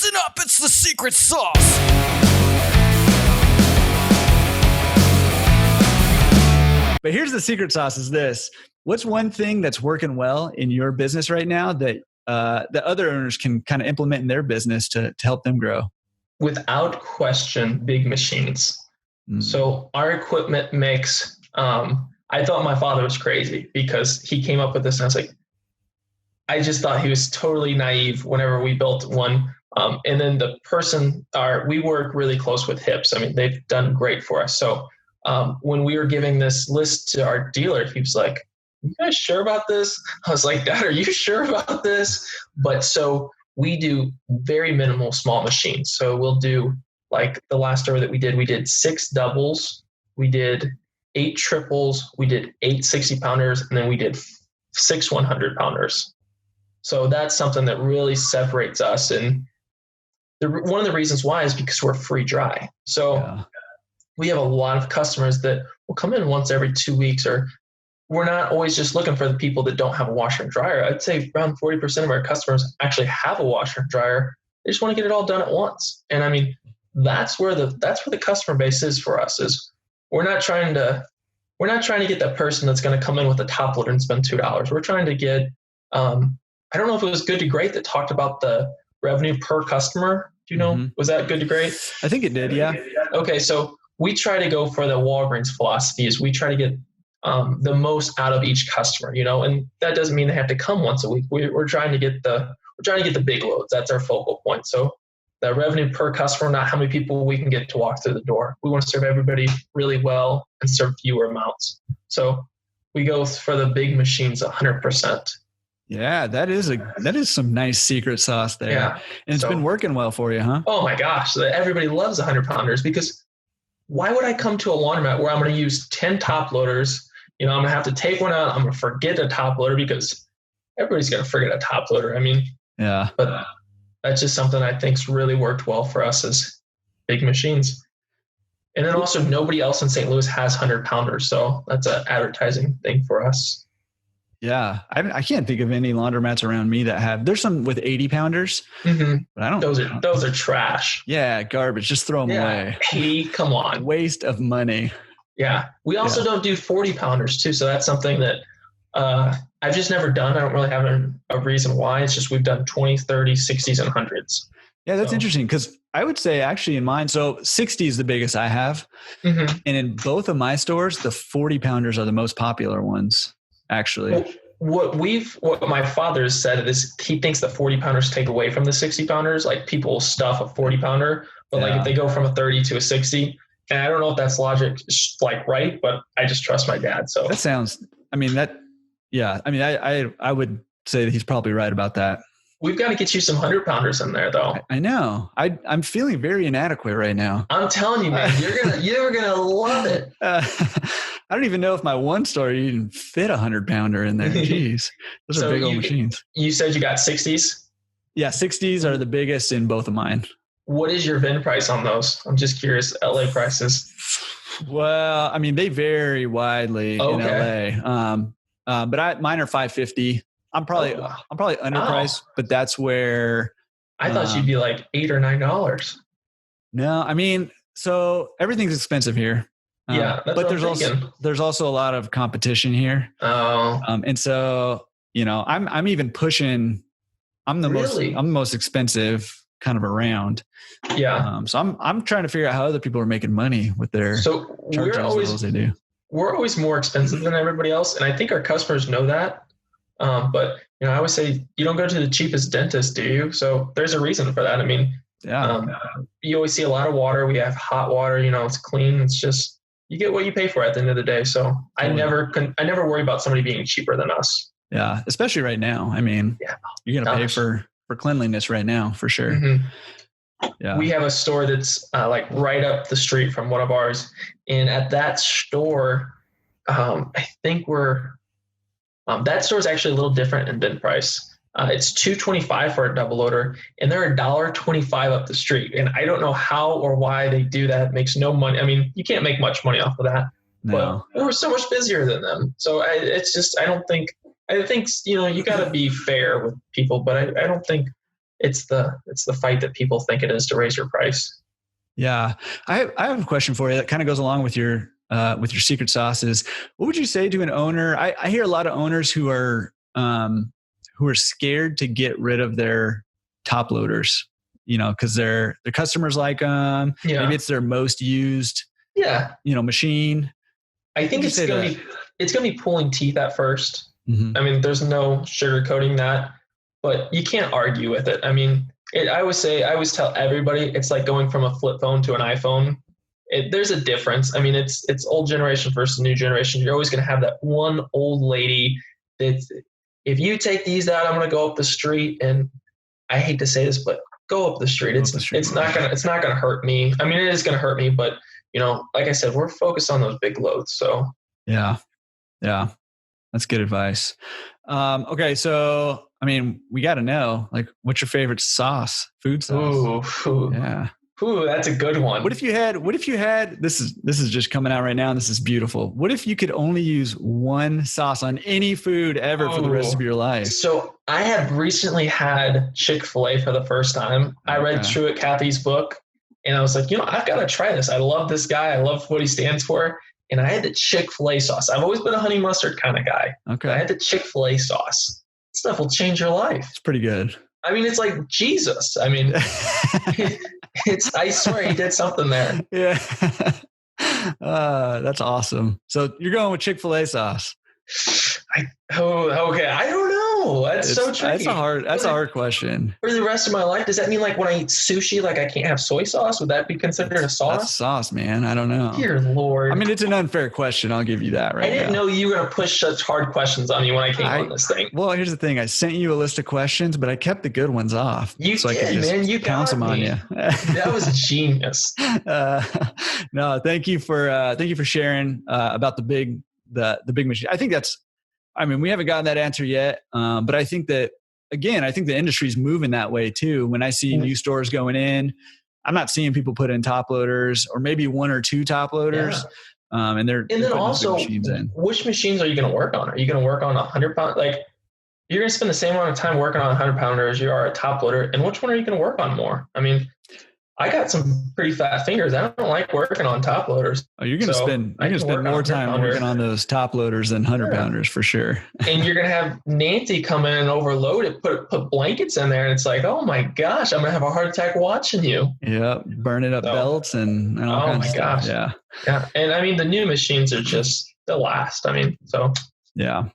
Listen up, it's the secret sauce. But here's the secret sauce is this. What's one thing that's working well in your business right now that the other owners can kind of implement in their business to help them grow? Without question, big machines. So our equipment mix, I thought my father was crazy because he came up with this and I was like, I just thought he was totally naive whenever we built one. And then we work really close with Hips. I mean, they've done great for us. So when we were giving this list to our dealer, he was like, you guys sure about this? I was like, Dad, are you sure about this? But so we do very minimal small machines. So we'll do like the last store that we did 6 doubles. We did 8 triples. We did 8 60-pounders. And then we did 6 100-pounders. So that's something that really separates us. And one of the reasons why is because we're free dry. So we have a lot of customers that will come in once every 2 weeks, or we're not always just looking for the people that don't have a washer and dryer. I'd say around 40% of our customers actually have a washer and dryer. They just want to get it all done at once. And I mean, that's where the customer base is for us. Is we're not trying to get that person that's going to come in with a top loader and spend $2. We're trying to get, I don't know if it was Good to Great that talked about the revenue per customer. Do you know, was that Good to Great? I think it did. Yeah. Okay. So we try to go for the Walgreens philosophy is we try to get the most out of each customer, and that doesn't mean they have to come once a week. We're trying to get the big loads. That's our focal point. So the revenue per customer, not how many people we can get to walk through the door. We want to serve everybody really well and serve fewer amounts. So we go for the big machines 100%. Yeah, that is some nice secret sauce there. Yeah. And it's been working well for you, huh? Oh my gosh. Everybody loves 100-pounders because why would I come to a laundromat where I'm going to use 10 top loaders? I'm going to have to take one out. I'm going to forget a top loader because everybody's going to forget a top loader. I mean, yeah, but that's just something I think's really worked well for us as big machines. And then also nobody else in St. Louis has 100-pounders. So that's an advertising thing for us. Yeah. I can't think of any laundromats around me that have, there's some with 80-pounders, but I don't. Those are trash. Yeah. Garbage. Just throw them away. 80, come on. Waste of money. Yeah. We also don't do 40-pounders too. So that's something that I've just never done. I don't really have a reason why. It's just we've done 20, 30, 60s, and 100s. Yeah, that's interesting because I would say actually in mine, so 60 is the biggest I have. And in both of my stores, the 40-pounders are the most popular ones, actually. Well, what my father has said is he thinks the 40-pounders take away from the 60-pounders. Like people stuff a 40-pounder, but like if they go from a 30 to a 60, and I don't know if that's logic like right, but I just trust my dad. So that sounds, I would say that he's probably right about that. We've got to get you some 100-pounders in there though. I know. I'm feeling very inadequate right now. I'm telling you, man, you're gonna love it. I don't even know if my one store even fit 100-pounder in there. Jeez. Those are big old machines. You said you got 60s? Yeah, 60s are the biggest in both of mine. What is your VIN price on those? I'm just curious, LA prices. Well, I mean, they vary widely in LA. But mine are $550. I'm probably underpriced, but that's where I thought you'd be like $8 or $9. No, I mean, so everything's expensive here. Yeah, that's but there's also a lot of competition here. Oh, and so I'm even pushing. I'm the most expensive kind of around. Yeah. So I'm trying to figure out how other people are making money with their charges as well as they do. We're always more expensive than everybody else, and I think our customers know that. But I always say you don't go to the cheapest dentist, do you? So there's a reason for that. I mean, you always see a lot of water. We have hot water. It's clean. It's just you get what you pay for at the end of the day. So I never worry about somebody being cheaper than us. Yeah, especially right now. I mean, you're gonna pay for cleanliness right now for sure. Yeah, we have a store that's like right up the street from one of ours, and at that store, I think that store is actually a little different in bin price. It's $2.25 for a double loader, and they're $1.25 up the street. And I don't know how or why they do that. It makes no money. I mean, you can't make much money off of that. No. But we're so much busier than them. So I think you got to be fair with people, but I don't think it's the fight that people think it is to raise your price. Yeah. I have a question for you that kind of goes along with your secret sauces. What would you say to an owner? I hear a lot of owners who are scared to get rid of their top loaders, cause their customers like them. Yeah. Maybe it's their most used, machine. I think it's going to be pulling teeth at first. Mm-hmm. I mean, there's no sugarcoating that, but you can't argue with it. I mean, I always tell everybody, it's like going from a flip phone to an iPhone. There's a difference. I mean, it's old generation versus new generation. You're always going to have that one old lady that if you take these out, I'm going to go up the street, and I hate to say this, but go up the street. It's not going to hurt me. I mean, it is going to hurt me, but like I said, we're focused on those big loads. So yeah, that's good advice. Okay. So, I mean, we got to know, like, what's your favorite sauce, food sauce? Ooh. Yeah. Ooh, that's a good one. What if you had, this is just coming out right now, and this is beautiful. What if you could only use one sauce on any food ever for the rest of your life? So I have recently had Chick-fil-A for the first time. I read Truett Cathy's book, and I was like, I've got to try this. I love this guy. I love what he stands for. And I had the Chick-fil-A sauce. I've always been a honey mustard kind of guy. Okay. I had the Chick-fil-A sauce. This stuff will change your life. It's pretty good. I mean, it's like Jesus. I mean, I swear he did something there. Yeah. That's awesome. So you're going with Chick-fil-A sauce. Okay. I don't know. That's so tricky. That's a hard question. For the rest of my life, does that mean like when I eat sushi, like I can't have soy sauce? Would that be considered a sauce? That's sauce, man. I don't know. Dear Lord. I mean, it's an unfair question. I'll give you that right now. I didn't know you were going to push such hard questions on me when I came on this thing. Well, here's the thing. I sent you a list of questions, but I kept the good ones off. You did, man. You pounce them on you. That was genius. No, thank you for sharing about the big machine. I mean, we haven't gotten that answer yet, but I think that, again, I think the industry's moving that way too. When I see new stores going in, I'm not seeing people put in top loaders, or maybe one or two top loaders. Yeah. And then also, which machines are you going to work on? Are you going to work on 100-pound? Like, you're going to spend the same amount of time working on a 100-pounder as you are a top loader. And which one are you going to work on more? I mean, I got some pretty fat fingers. I don't like working on top loaders. Oh, you're going to spend more time working on those top loaders than 100-pounders for sure. And you're going to have Nancy come in and overload it, put blankets in there. And it's like, oh my gosh, I'm going to have a heart attack watching you. Yeah. Burning up belts and all kinds of stuff. Yeah. And I mean, the new machines are just the last. I mean, so. Yeah.